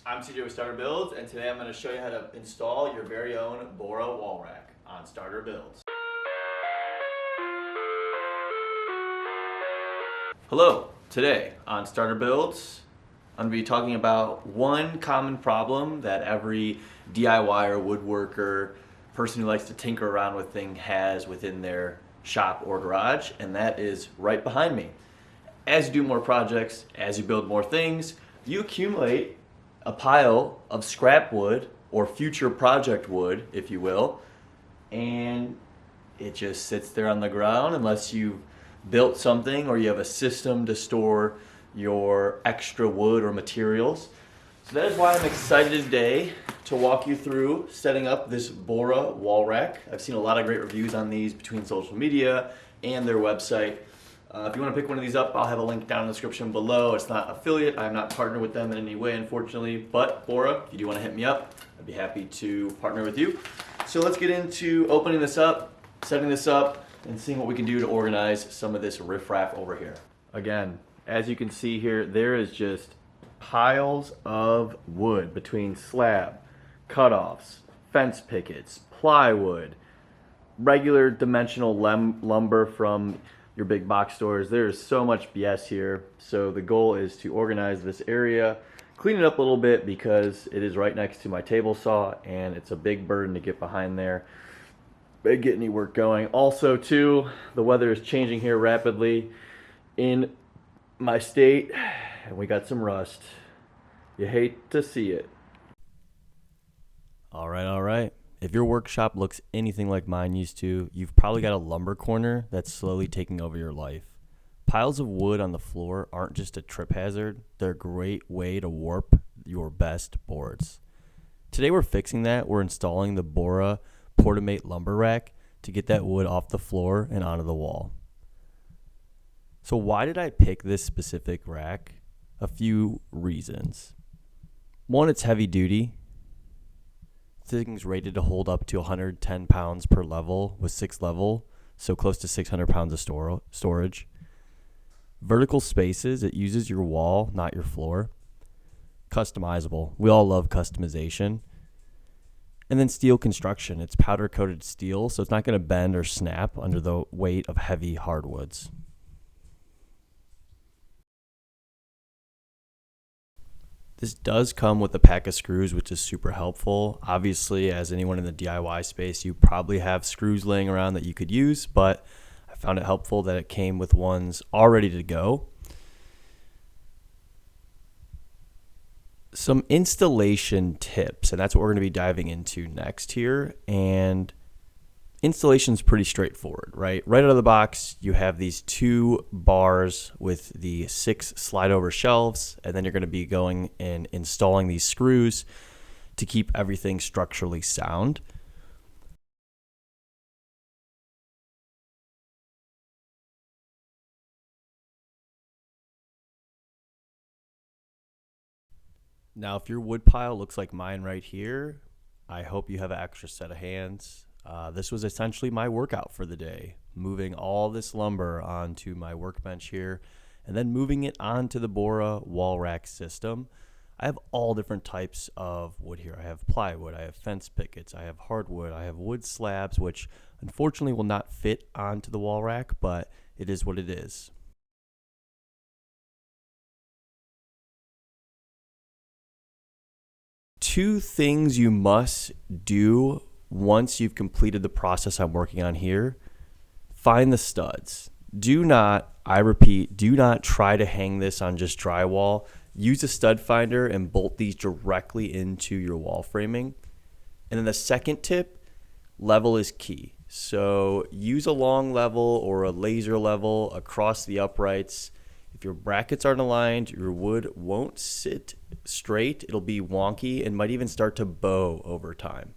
I'm CJ with Starter Builds, and today I'm going to show you how to install your very own Bora wall rack on Starter Builds. Hello, today on Starter Builds, I'm going to be talking about one common problem that every DIYer, woodworker, person who likes to tinker around with things has within their shop or garage, and that is right behind me. As you do more projects, as you build more things, you accumulate a pile of scrap wood or future project wood, if you will, and it just sits there on the ground unless you've built something or you have a system to store your extra wood or materials. So that is why I'm excited today to walk you through setting up this Bora wall rack. I've seen a lot of great reviews on these between social media and their website. If you want to pick one of these up, I'll have a link down in the description below. It's not affiliate. I'm not partnered with them in any way, unfortunately. But Bora, if you do want to hit me up, I'd be happy to partner with you. So let's get into opening this up, setting this up, and seeing what we can do to organize some of this riffraff over here. Again, as you can see here, there is just piles of wood between slab, cutoffs, fence pickets, plywood, regular dimensional lumber from your big box stores. There's so much BS here. So the goal is to organize this area, clean it up a little bit because it is right next to my table saw and it's a big burden to get behind there, get any work going. Also too, the weather is changing here rapidly in my state and we got some rust. You hate to see it. All right. If your workshop looks anything like mine used to, you've probably got a lumber corner that's slowly taking over your life. Piles of wood on the floor aren't just a trip hazard, they're a great way to warp your best boards. Today we're fixing that. We're installing the Bora Portamate lumber rack to get that wood off the floor and onto the wall. So why did I pick this specific rack? A few reasons. One, it's heavy duty. This thing's rated to hold up to 110 pounds per level with 6 level, so close to 600 pounds of storage. Vertical spaces, it uses your wall, not your floor. Customizable. We all love customization. And then steel construction. It's powder coated steel, so it's not going to bend or snap under the weight of heavy hardwoods. This does come with a pack of screws, which is super helpful. Obviously, as anyone in the DIY space, you probably have screws laying around that you could use, but I found it helpful that it came with ones all ready to go. Some installation tips, and that's what we're going to be diving into next here. And installation is pretty straightforward, right? Right out of the box, you have these 2 bars with the 6 slide over shelves, and then you're going to be going and installing these screws to keep everything structurally sound. Now, if your wood pile looks like mine right here, I hope you have an extra set of hands. This was essentially my workout for the day, moving all this lumber onto my workbench here and then moving it onto the Bora wall rack system. I have all different types of wood here. I have plywood, I have fence pickets, I have hardwood, I have wood slabs, which unfortunately will not fit onto the wall rack, but it is what it is. Two things you must do once you've completed the process I'm working on here. Find the studs. Do not, I repeat, do not try to hang this on just drywall. Use a stud finder and bolt these directly into your wall framing. And then the second tip, level is key. So use a long level or a laser level across the uprights. If your brackets aren't aligned, your wood won't sit straight. It'll be wonky and might even start to bow over time.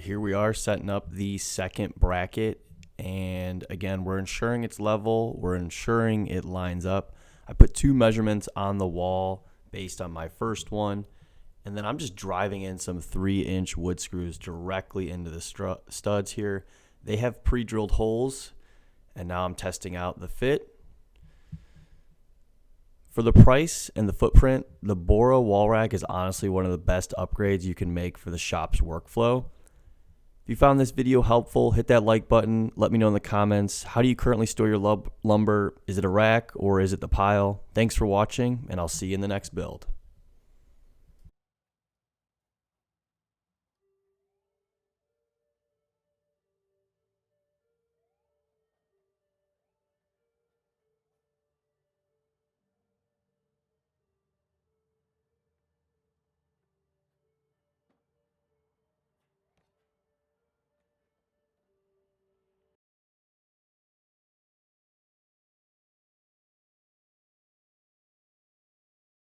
here we are setting up the second bracket, and again, we're ensuring it's level, we're ensuring it lines up. I put 2 measurements on the wall based on my first one, and then I'm just driving in some 3-inch wood screws directly into the studs here. They have pre-drilled holes, and now I'm testing out the fit. For the price and the footprint, the Bora wall rack is honestly one of the best upgrades you can make for the shop's workflow. If you found this video helpful, hit that like button. Let me know in the comments, how do you currently store your lumber? Is it a rack or is it the pile? Thanks for watching, and I'll see you in the next build.